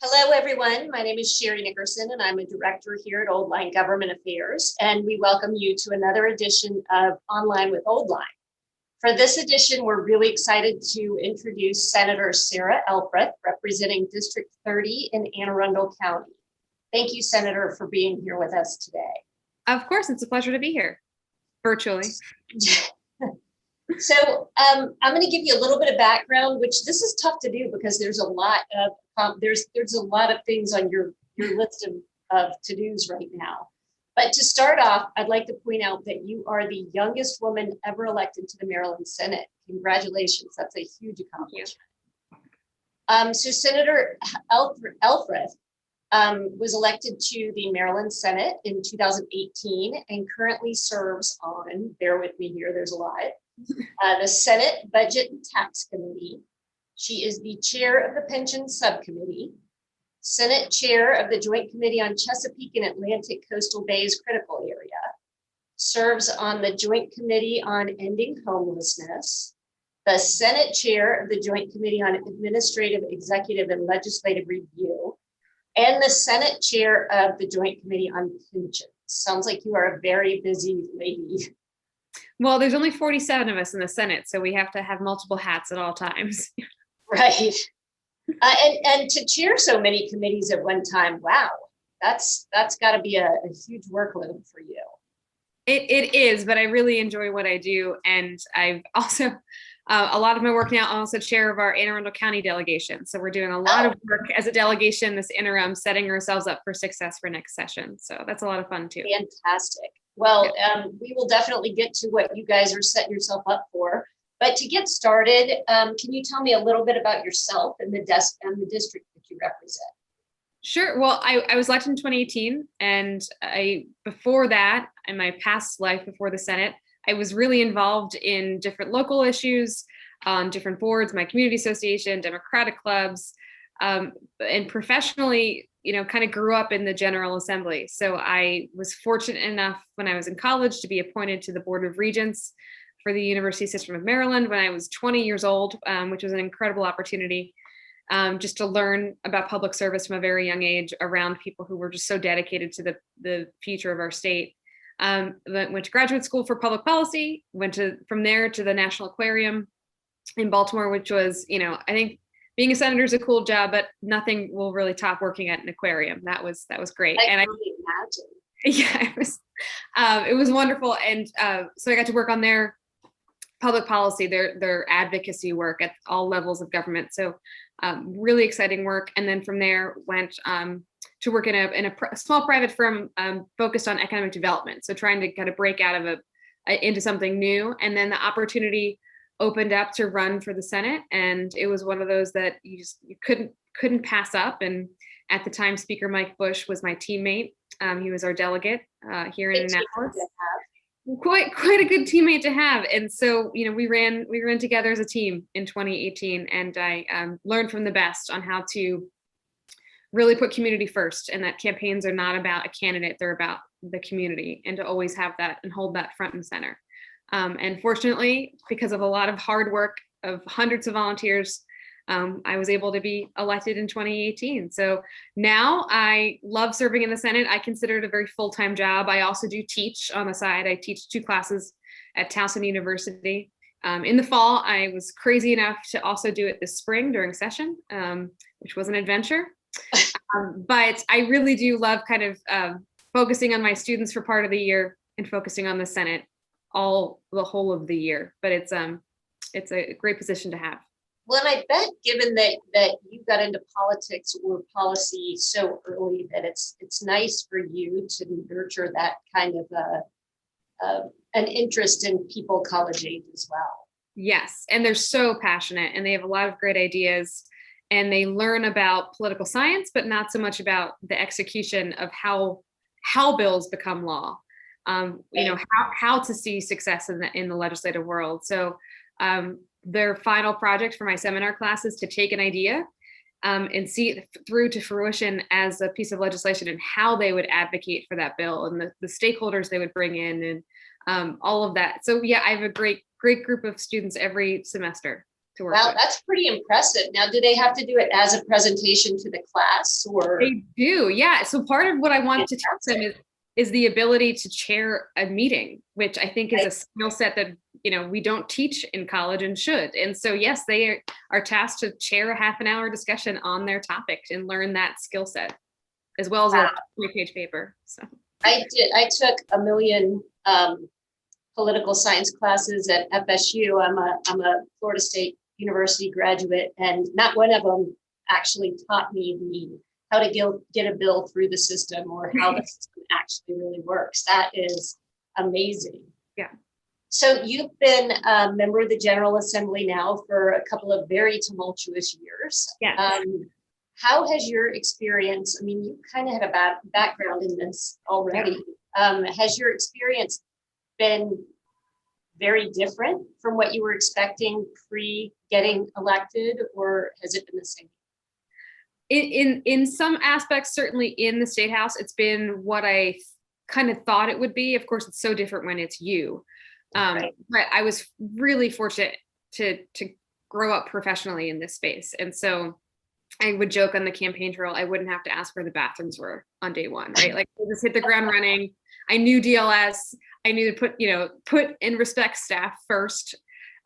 Hello, everyone. My name is Sherry Nickerson, and I'm a director here at Old Line Government Affairs, and we welcome you to another edition of Online with Old Line. For this edition, we're really excited to introduce Senator Sarah Elfreth, representing District 30 in Anne Arundel County. Thank you, Senator, for being here with us today. Of course, it's a pleasure to be here, virtually. So I'm going to give you a little bit of background, which this is tough to do because there's a lot of there's a lot of things on your list of to-dos right now. But to start off, I'd like to point out that you are the youngest woman ever elected to the Maryland Senate. Congratulations, that's a huge accomplishment. So Senator Elfreth was elected to the Maryland Senate in 2018 and currently serves on, bear with me here, there's a lot, the Senate Budget and Tax Committee. She is the chair of the Pension Subcommittee, Senate chair of the Joint Committee on Chesapeake and Atlantic Coastal Bays Critical Area, serves on the Joint Committee on Ending Homelessness, the Senate chair of the Joint Committee on Administrative, Executive, and Legislative Review, and the Senate chair of the Joint Committee on Pensions. Sounds like you are a very busy lady. Well, there's only 47 of us in the Senate, so we have to have multiple hats at all times. Right. And to chair so many committees at one time, wow, that's got to be a huge workload for you. It is, but I really enjoy what I do. And I've also, a lot of my work now, I'm also chair of our Anne Arundel County delegation. So we're doing a lot of work as a delegation this interim, setting ourselves up for success for next session. So that's a lot of fun too. Fantastic. Well, we will definitely get to what you guys are setting yourself up for. But to get started, can you tell me a little bit about yourself and the district that you represent? Sure. Well, I was elected in 2018, and before that, in my past life before the Senate, I was really involved in different local issues on different boards, my community association, Democratic clubs, and professionally, kind of grew up in the General Assembly. So I was fortunate enough when I was in college to be appointed to the Board of Regents for the University System of Maryland when I was 20 years old, which was an incredible opportunity just to learn about public service from a very young age around people who were just so dedicated to the future of our state. Went to graduate school for public policy, from there to the National Aquarium in Baltimore, which was, I think being a senator is a cool job, but nothing will really top working at an aquarium. That was great. I can imagine. Yeah, it was wonderful. And so I got to work on their public policy, their advocacy work at all levels of government. So really exciting work. And then from there went to work in a small private firm focused on economic development. So trying to kind of break out of into something new. And then the opportunity opened up to run for the Senate. And it was one of those that you couldn't pass up. And at the time, Speaker Mike Bush was my teammate. He was our delegate here in Annapolis. Quite a good teammate to have. And so, we ran together as a team in 2018, and I learned from the best on how to really put community first, and that campaigns are not about a candidate, they're about the community, and to always have that and hold that front and center. And fortunately, because of a lot of hard work of hundreds of volunteers, I was able to be elected in 2018. So now I love serving in the Senate. I consider it a very full-time job. I also do teach on the side. I teach 2 classes at Towson University. In the fall, I was crazy enough to also do it this spring during session, which was an adventure. But I really do love kind of focusing on my students for part of the year and focusing on the Senate the whole of the year. But it's a great position to have. Well, and I bet given that you got into politics or policy so early that it's nice for you to nurture that kind of an interest in people college age as well. Yes, and they're so passionate, and they have a lot of great ideas, and they learn about political science, but not so much about the execution of how bills become law. How to see success in the legislative world. So their final project for my seminar class is to take an idea and see it through to fruition as a piece of legislation, and how they would advocate for that bill, and the stakeholders they would bring in, and all of that. So yeah, I have a great group of students every semester. to work Wow, with. that's pretty impressive. Now, do they have to do it as a presentation to the class or? They do, yeah. So part of what I want to teach them Fantastic. is the ability to chair a meeting, which I think is Right. a skill set that, we don't teach in college and should. And so, yes, they are tasked to chair a half an hour discussion on their topic and learn that skill set, as well as Wow. a 3-page paper. So I took a million political science classes at FSU. I'm a Florida State University graduate, and not one of them actually taught me how to get a bill through the system or how the system actually really works. That is amazing. Yeah. So you've been a member of the General Assembly now for a couple of very tumultuous years. Yeah. How has your experience, I mean, you kind of had a background in this already. Has your experience been very different from what you were expecting pre getting elected, or has it been the same? In some aspects, certainly in the State House, it's been what I kind of thought it would be. Of course, it's so different when it's you. Right. But I was really fortunate to grow up professionally in this space. And so I would joke on the campaign trail, I wouldn't have to ask where the bathrooms were on day one, right? Like I just hit the ground running. I knew DLS. I knew to put and respect staff first.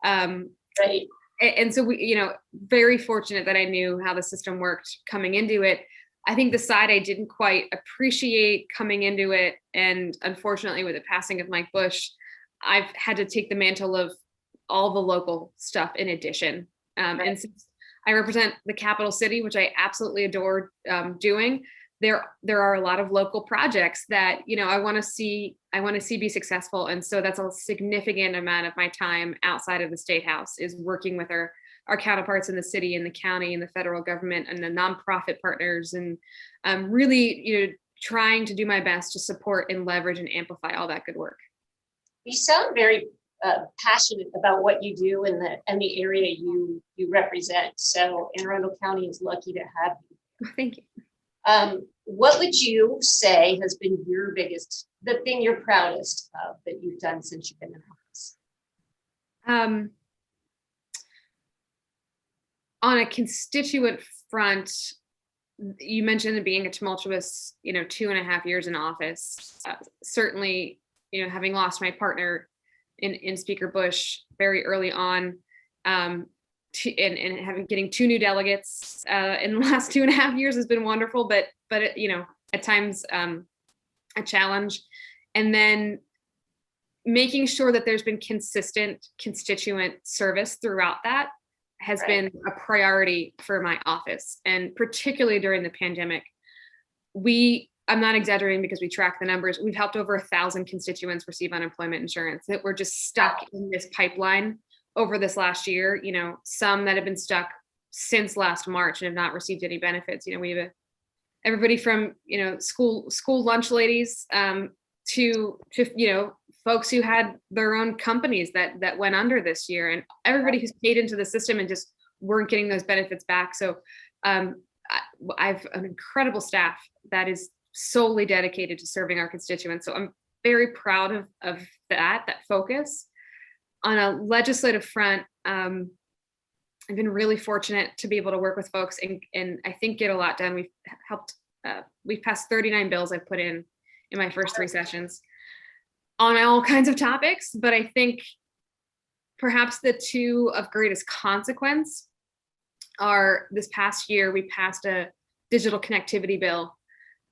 Right. And so we, very fortunate that I knew how the system worked coming into it. I think the side I didn't quite appreciate coming into it, and unfortunately with the passing of Mike Bush, I've had to take the mantle of all the local stuff in addition. And since I represent the capital city, which I absolutely adore doing, there are a lot of local projects that I want to see be successful, and so that's a significant amount of my time outside of the State House is working with our counterparts in the city and the county and the federal government and the nonprofit partners, and really trying to do my best to support and leverage and amplify all that good work. You sound very passionate about what you do in the area you represent. So Anne Arundel County is lucky to have you. Thank you. What would you say has been the thing you're proudest of that you've done since you've been in office? On a constituent front, you mentioned it being a tumultuous, 2.5 years in office. Certainly, having lost my partner in Speaker Bush very early on, and getting 2 new delegates in the last 2.5 years has been wonderful, but at times a challenge. And then making sure that there's been consistent constituent service throughout that has been a priority for my office. And particularly during the pandemic, I'm not exaggerating because we track the numbers. We've helped over 1,000 constituents receive unemployment insurance that were just stuck in this pipeline over this last year. Some that have been stuck since last March and have not received any benefits. We have everybody from school lunch ladies to folks who had their own companies that went under this year, and everybody who's paid into the system and just weren't getting those benefits back. So I've an incredible staff that is solely dedicated to serving our constituents. So I'm very proud of that focus. On a legislative front, I've been really fortunate to be able to work with folks and I think get a lot done. We've passed 39 bills I've put in my first 3 sessions on all kinds of topics, but I think perhaps the 2 of greatest consequence are this past year, we passed a digital connectivity bill,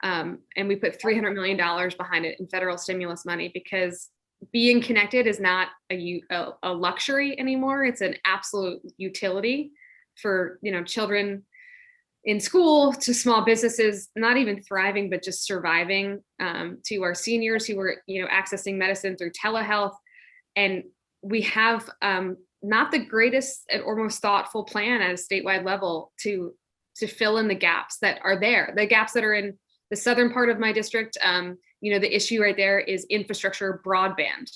and we put $300 million behind it in federal stimulus money, because being connected is not a luxury anymore. It's an absolute utility for children in school, to small businesses not even thriving but just surviving, to our seniors who are accessing medicine through telehealth. And we have not the greatest or most thoughtful plan at a statewide level to fill in the gaps that are there. The gaps that are in the southern part of my district, the issue right there is infrastructure broadband.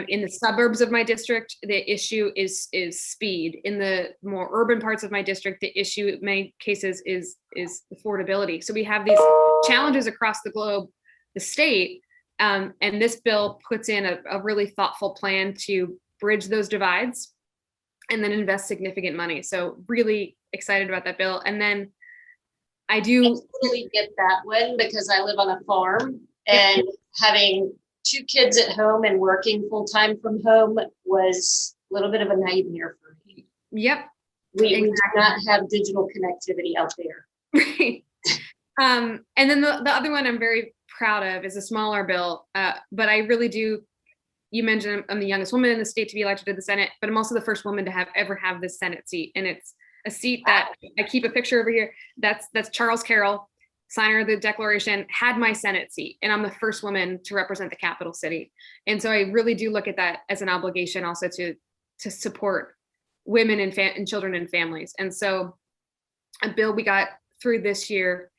In the suburbs of my district, the issue is speed. In the more urban parts of my district, the issue in many cases is affordability. So we have these challenges across the globe, the state, and this bill puts in a really thoughtful plan to bridge those divides and then invest significant money. So really excited about that bill. And then I I do totally get that one because I live on a farm, and having 2 kids at home and working full time from home was a little bit of a nightmare for me. Yep. We do not have digital connectivity out there. Right. And then the other one I'm very proud of is a smaller bill, but I really do. You mentioned I'm the youngest woman in the state to be elected to the Senate, but I'm also the first woman to ever have this Senate seat, and it's a seat that I keep a picture over here. That's Charles Carroll, signer of the Declaration, had my Senate seat, and I'm the first woman to represent the capital city. And so I really do look at that as an obligation, also to support women and children and families. And so a bill we got through this year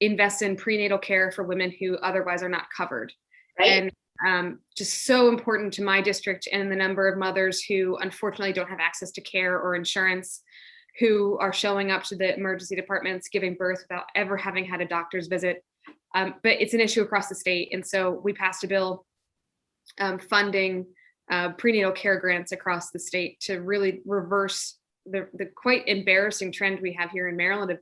invests in prenatal care for women who otherwise are not covered. Right. And just so important to my district and the number of mothers who unfortunately don't have access to care or insurance, who are showing up to the emergency departments giving birth without ever having had a doctor's visit. But it's an issue across the state. And so we passed a bill funding prenatal care grants across the state to really reverse the quite embarrassing trend we have here in Maryland of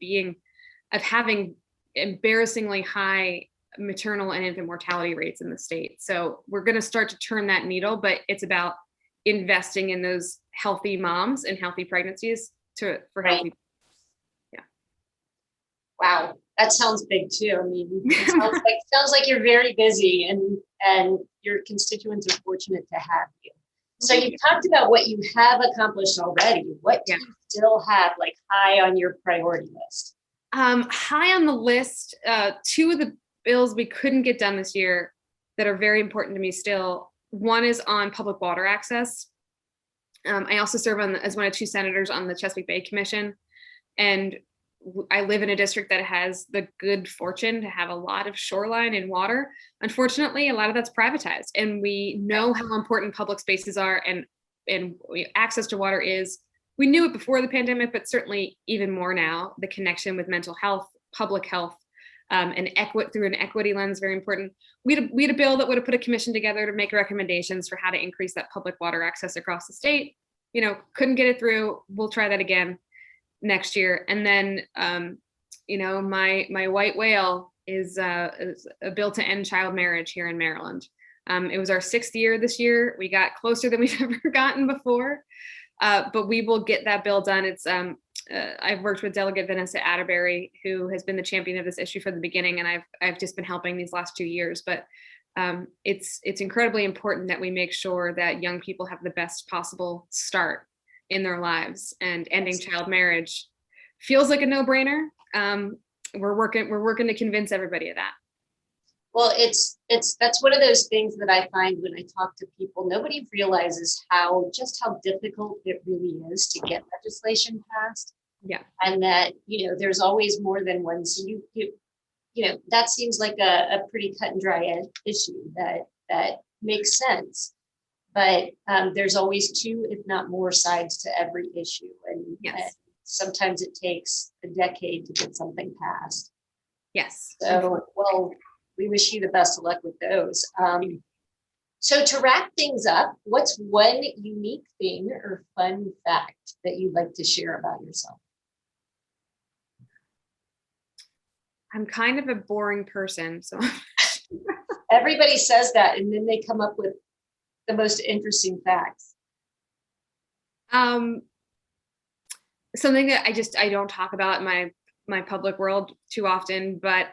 having embarrassingly high maternal and infant mortality rates in the state. So we're going to start to turn that needle, but it's about investing in those healthy moms and healthy pregnancies for healthy. Yeah. Wow, that sounds big too. I mean, it sounds like you're very busy, and your constituents are fortunate to have you. So you talked about what you have accomplished already. What do you still have like high on your priority list? High on the list, 2 of the bills we couldn't get done this year that are very important to me still. One is on public water access. I also serve as one of 2 senators on the Chesapeake Bay Commission, and I live in a district that has the good fortune to have a lot of shoreline and water. Unfortunately, a lot of that's privatized, and we know how important public spaces are, and access to water is. We knew it before the pandemic, but certainly even more now. The connection with mental health, public health, and through an equity lens, very important. We had a bill that would have put a commission together to make recommendations for how to increase that public water access across the state. Couldn't get it through. We'll try that again next year. And then, my white whale is a bill to end child marriage here in Maryland. It was our 6th year this year. We got closer than we've ever gotten before, but we will get that bill done. It's I've worked with Delegate Vanessa Atterbury, who has been the champion of this issue from the beginning, and I've just been helping these last 2 years. But it's incredibly important that we make sure that young people have the best possible start in their lives, and ending child marriage feels like a no-brainer. We're working to convince everybody of that. Well, that's one of those things that I find when I talk to people. Nobody realizes how difficult it really is to get legislation passed. Yeah. And that, there's always more than one. So that seems like a pretty cut and dry issue that makes sense. But there's always 2, if not more, sides to every issue. And sometimes it takes a decade to get something passed. Yes. So, well, we wish you the best of luck with those. So to wrap things up, what's one unique thing or fun fact that you'd like to share about yourself? I'm kind of a boring person, so. Everybody says that, and then they come up with the most interesting facts. Something that I don't talk about in my public world too often, but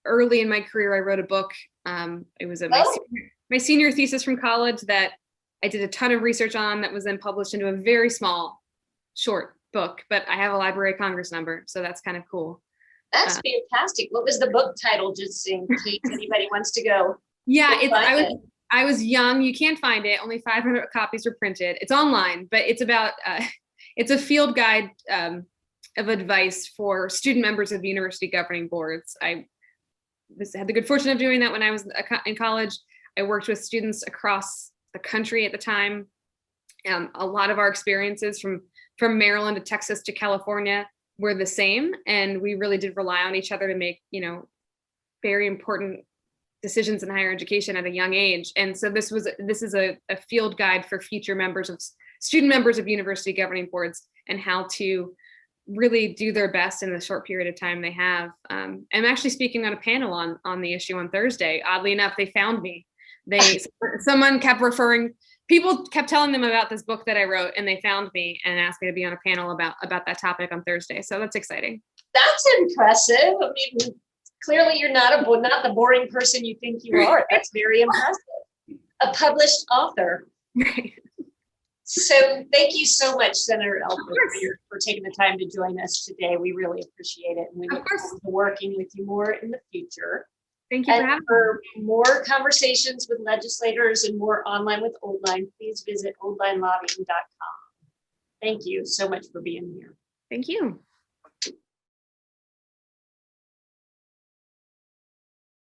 early in my career, I wrote a book. It was my senior thesis from college that I did a ton of research on, that was then published into a very small, short book, but I have a Library of Congress number, so that's kind of cool. That's fantastic. What was the book title, just in case anybody wants to go? Yeah, I was young. You can't find it. Only 500 copies were printed. It's online, but it's about, it's a field guide of advice for student members of university governing boards. I had the good fortune of doing that when I was in college. I worked with students across the country at the time. A lot of our experiences from Maryland to Texas to California were the same, and we really did rely on each other to make, very important decisions in higher education at a young age. And so this is a field guide for future members of student members of university governing boards and how to really do their best in the short period of time they have. I'm actually speaking on a panel on the issue on Thursday. Oddly enough, they found me. Someone kept people kept telling them about this book that I wrote, and they found me and asked me to be on a panel about that topic on Thursday. So that's exciting. That's impressive. I mean, clearly you're not the boring person you think you are. That's very impressive. A published author. Right. So thank you so much, Senator Elfreth, for taking the time to join us today. We really appreciate it. And we look forward to working with you more in the future. Thank you for having me. For more conversations with legislators and more online with Old Line, please visit oldlinelobbying.com. Thank you so much for being here. Thank you.